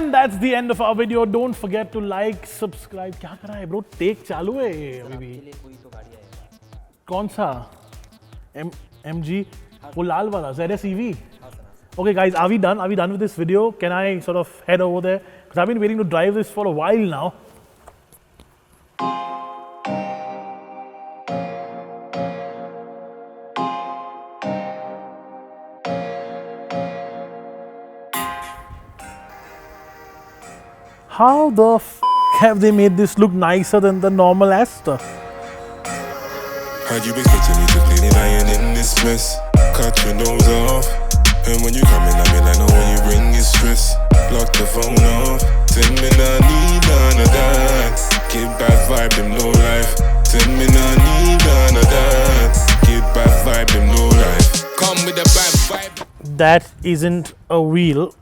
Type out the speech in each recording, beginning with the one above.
And that's the end of our video. Don't forget to like, subscribe. क्या कर रहा है bro? Take चालू है अभी भी. कौन सा? MG? वो लाल वाला ZS EV. Okay guys, are we done? Are we done with this video? Can I sort of head over there? Because I've been waiting to drive this for a while now. How the f have they made this look nicer than the normal Aster? Had you expecting me to clean it iron in this mess? Cut your nose off. And when you come in, I mean, I know when you bring is stress. Block the phone off. Tell me I need none of that. Get bad vibe, them no life. Tell me I need none of that. Get bad vibe, them no life. Come with the bad vibe. That isn't a wheel.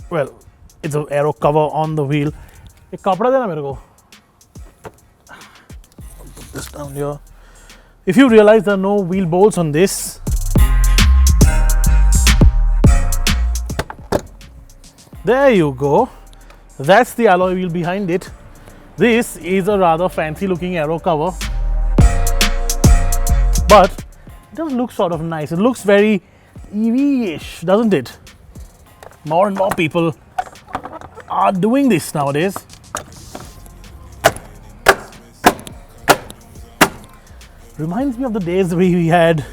Well, it's an aero cover on the wheel. एक कपड़ा देना मेरे को. Put this down here. If you realize there are no wheel bolts on this, there you go. That's the alloy wheel behind it. This is a rather fancy looking aero cover, but it does look sort of nice. It looks very EV-ish, doesn't it? More and more people are doing this nowadays. Reminds me of the days where we had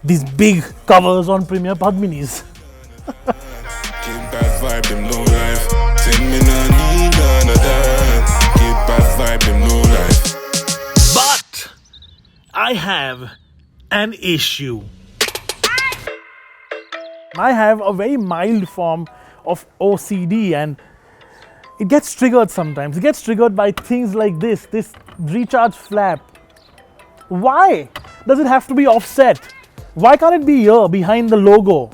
these big covers on Premier Padminis. Get bad vibe, them no life. Tell me I need none of that. Get bad vibe, them no life. But I have an issue. I have a very mild form of OCD and it gets triggered sometimes. It gets triggered by things like this recharge flap. Why does it have to be offset? Why can't it be here behind the logo?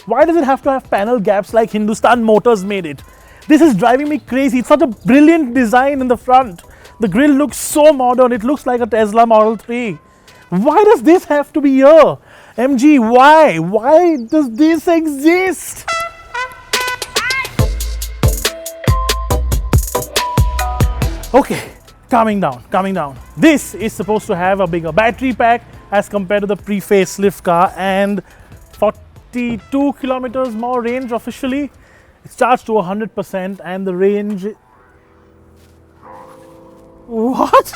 Why does it have to have panel gaps like Hindustan Motors made it? This is driving me crazy. It's such a brilliant design in the front. The grille looks so modern. It looks like a Tesla Model 3. Why does this have to be here? MG, why? Why does this exist? Okay, calming down. This is supposed to have a bigger battery pack as compared to the pre-facelift car and 42 kilometers more range officially. It's charged to 100% and the range... What?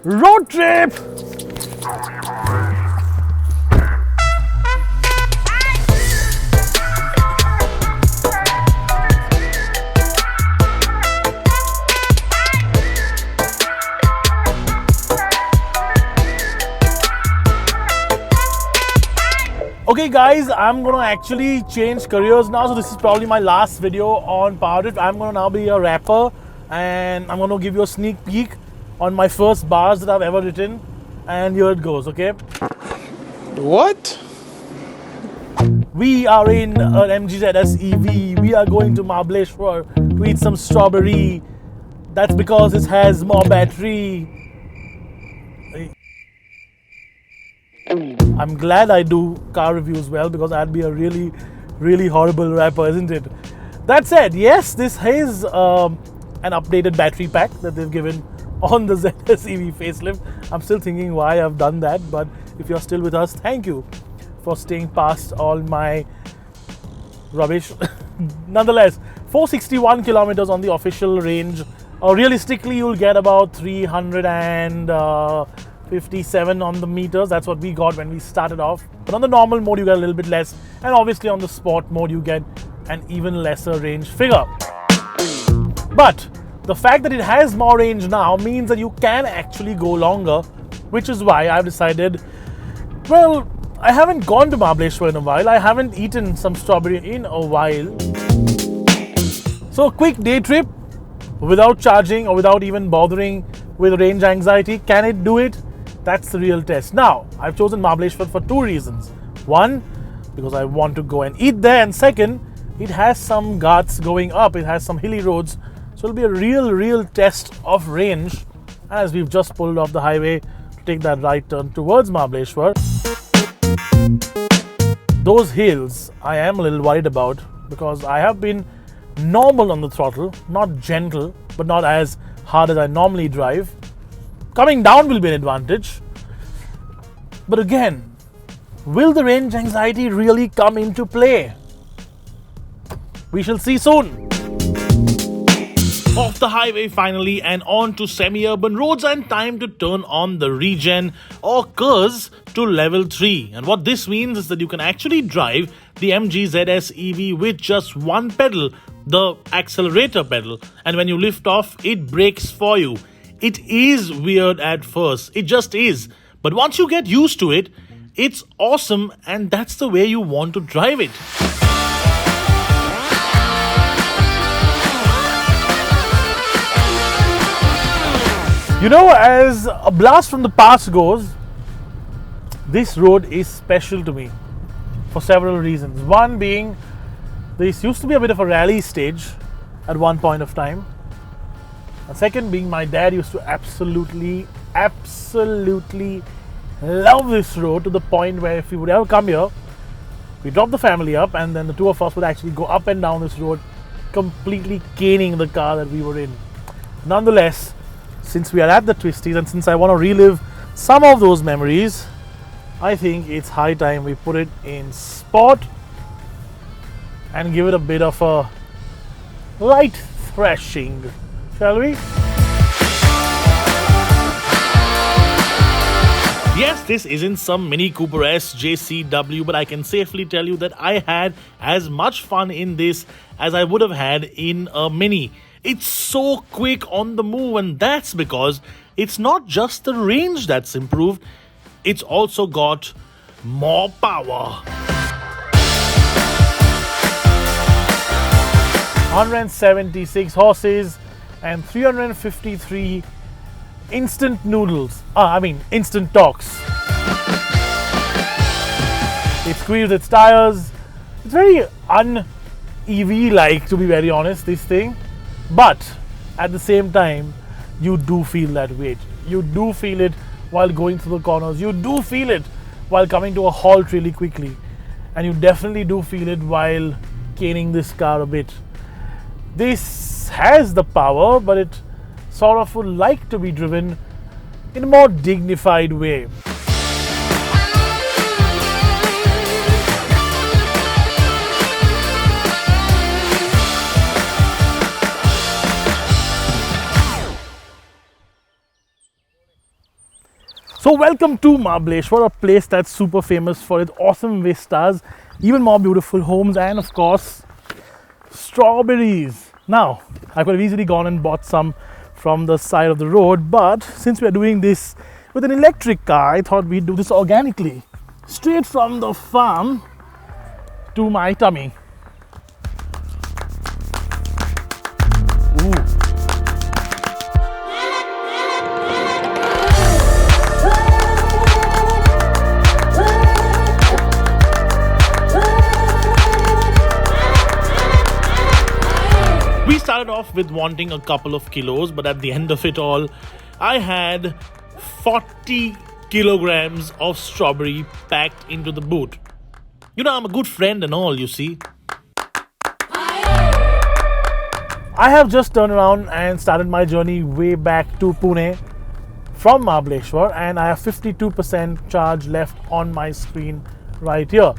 Road trip! Okay guys, I'm gonna actually change careers now, so this is probably my last video on PowerDrift. I'm gonna now be a rapper and I'm gonna give you a sneak peek on my first bars that I've ever written, and here it goes, okay? What? We are in an MG ZS EV. We are going to Mahabaleshwar to eat some strawberry. That's because it has more battery. I'm glad I do car reviews well because I'd be a really, really horrible rapper, isn't it? That said, yes, this is an updated battery pack that they've given on the ZS EV facelift. I'm still thinking why I've done that, but if you're still with us, thank you for staying past all my rubbish. Nonetheless, 461 kilometers on the official range. Realistically, you'll get about 357 on the meters. That's what we got when we started off. But on the normal mode, you get a little bit less. And obviously on the sport mode, you get an even lesser range figure. But the fact that it has more range now means that you can actually go longer, which is why I've decided, well, I haven't gone to Mahabaleshwar in a while. I haven't eaten some strawberry in a while. So a quick day trip without charging or without even bothering with range anxiety. Can it do it? That's the real test. Now, I've chosen Mahabaleshwar for two reasons. One, because I want to go and eat there. And second, it has some ghats going up. It has some hilly roads. So it'll be a real test of range as we've just pulled off the highway to take that right turn towards Mahabaleshwar. Those hills I am a little worried about because I have been normal on the throttle, not gentle, but not as hard as I normally drive. Coming down will be an advantage. But again, will the range anxiety really come into play? We shall see soon. Off the highway finally and on to semi-urban roads, and time to turn on the regen or curse to level 3. And what this means is that you can actually drive the MG ZS EV with just one pedal, the accelerator pedal, and when you lift off, it brakes for you. It is weird at first, it just is. But once you get used to it, it's awesome, and that's the way you want to drive it. You know, as a blast from the past goes, this road is special to me for several reasons. One being, this used to be a bit of a rally stage at one point of time. And second being, my dad used to absolutely love this road to the point where if we would ever come here, we drop the family up and then the two of us would actually go up and down this road, completely caning the car that we were in. Nonetheless, since we are at the twisties and since I want to relive some of those memories, I think it's high time we put it in sport and give it a bit of a light thrashing, shall we? Yes, this isn't some Mini Cooper S JCW, but I can safely tell you that I had as much fun in this as I would have had in a Mini. It's so quick on the move, and that's because it's not just the range that's improved, it's also got more power. 176 horses and 353 instant torques. It squeezed its tires. It's very un-EV like, to be very honest, this thing. But at the same time, you do feel that weight. You do feel it while going through the corners. You do feel it while coming to a halt really quickly. And you definitely do feel it while caning this car a bit. This has the power, but it sort of would like to be driven in a more dignified way. So welcome to Mahabaleshwar, a place that's super famous for its awesome vistas, even more beautiful homes, and of course, strawberries. Now, I could have easily gone and bought some from the side of the road, but since we are doing this with an electric car, I thought we'd do this organically, straight from the farm to my tummy. Ooh. We started off with wanting a couple of kilos, but at the end of it all, I had 40 kilograms of strawberry packed into the boot. You know, I'm a good friend and all, you see. I have just turned around and started my journey way back to Pune from Mahabaleshwar, and I have 52% charge left on my screen right here.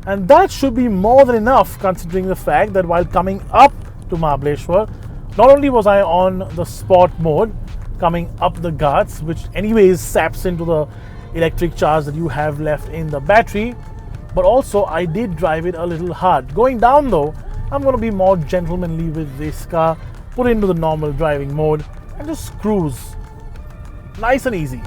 And that should be more than enough, considering the fact that while coming up to Mahabaleshwar, not only was I on the sport mode coming up the ghats, which anyways saps into the electric charge that you have left in the battery, but also I did drive it a little hard. Going down though, I'm going to be more gentlemanly with this car, put it into the normal driving mode and just cruise nice and easy.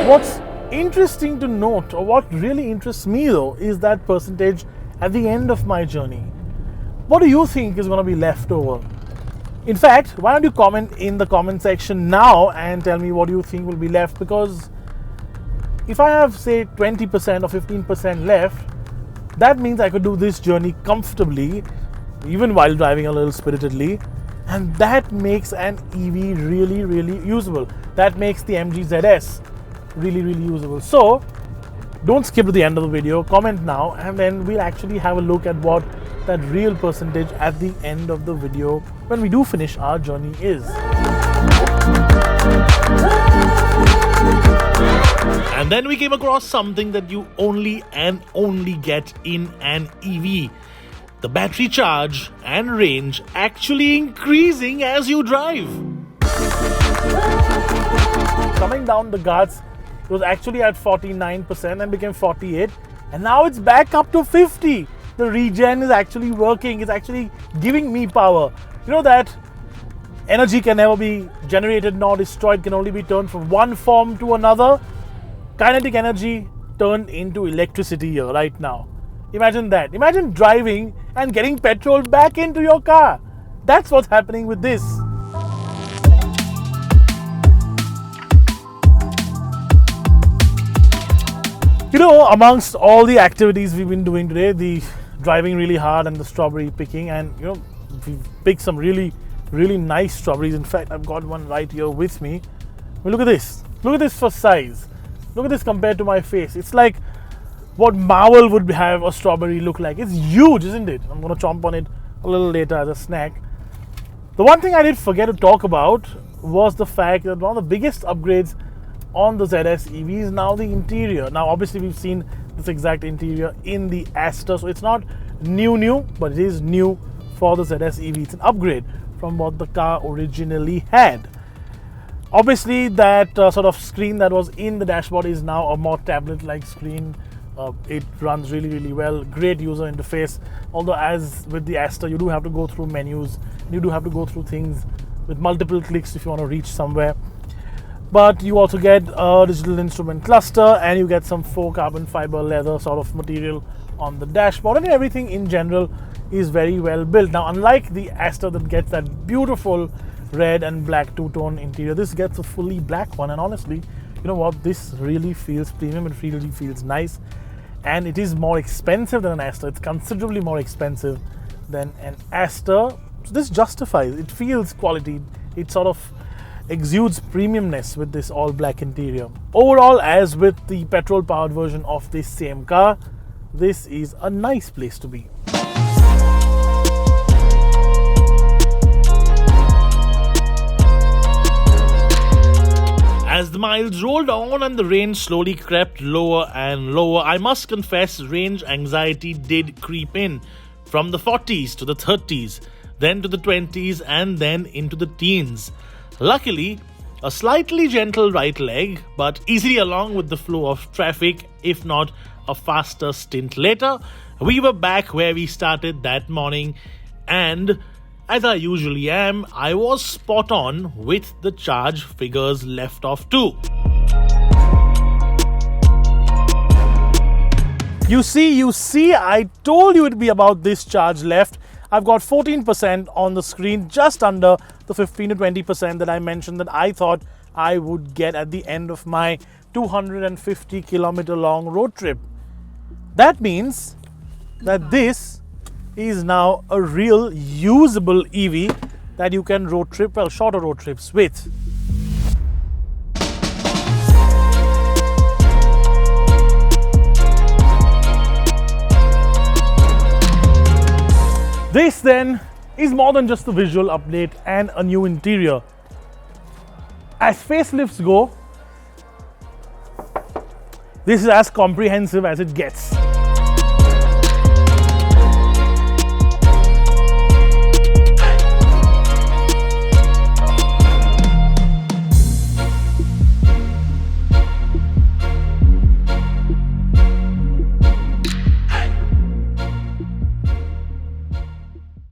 What's interesting to note, or what really interests me though, is that percentage at the end of my journey. What do you think is going to be left over? In fact, why don't you comment in the comment section now and tell me what you think will be left, because if I have say 20% or 15% left, that means I could do this journey comfortably, even while driving a little spiritedly, and that makes an EV really usable. That makes the MG ZS really usable. So don't skip to the end of the video, comment now, and then we'll actually have a look at what that real percentage at the end of the video when we do finish our journey is. And then we came across something that you only get in an EV. The battery charge and range actually increasing as you drive. Coming down the Ghats, it was actually at 49% and became 48%, and now it's back up to 50%. The regen is actually working, it's actually giving me power. You know that energy can never be generated nor destroyed, can only be turned from one form to another. Kinetic energy turned into electricity here right now. Imagine that. Imagine driving and getting petrol back into your car. That's what's happening with this. You know, amongst all the activities we've been doing today, the driving really hard and the strawberry picking, and you know, we've picked some really nice strawberries. In fact, I've got one right here with me. I mean, look at this. Look at this for size. Look at this compared to my face. It's like what Marvel would have a strawberry look like. It's huge, isn't it? I'm going to chomp on it a little later as a snack. The one thing I did forget to talk about was the fact that one of the biggest upgrades on the ZS EV is now the interior. Now, obviously, we've seen this exact interior in the Aster, so it's not new, but it is new for the ZS EV. It's an upgrade from what the car originally had. Obviously, that sort of screen that was in the dashboard is now a more tablet-like screen. It runs really well, great user interface. Although, as with the Aster, you do have to go through menus, you do have to go through things with multiple clicks if you want to reach somewhere. But you also get a digital instrument cluster, and you get some faux carbon fiber leather sort of material on the dashboard, and everything in general is very well built. Now, unlike the Aster that gets that beautiful red and black two-tone interior, this gets a fully black one, and honestly, you know what, this really feels premium, it really feels nice, and it is more expensive than an Aster. It's considerably more expensive than an Aster. So this justifies, it feels quality, it sort of exudes premiumness with this all black interior. Overall, as with the petrol powered version of this same car, this is a nice place to be. As the miles rolled on and the range slowly crept lower and lower, I must confess range anxiety did creep in, from the 40s to the 30s, then to the 20s, and then into the teens. Luckily, a slightly gentle right leg, but easily along with the flow of traffic, if not a faster stint later, we were back where we started that morning, and as I usually am, I was spot on with the charge figures left off too. You see, I told you it'd be about this charge left. I've got 14% on the screen, just under the 15 to 20% that I mentioned that I thought I would get at the end of my 250 kilometer long road trip. That means that this is now a real usable EV that you can road trip, well, shorter road trips with. This then is more than just a visual update and a new interior. As facelifts go, this is as comprehensive as it gets.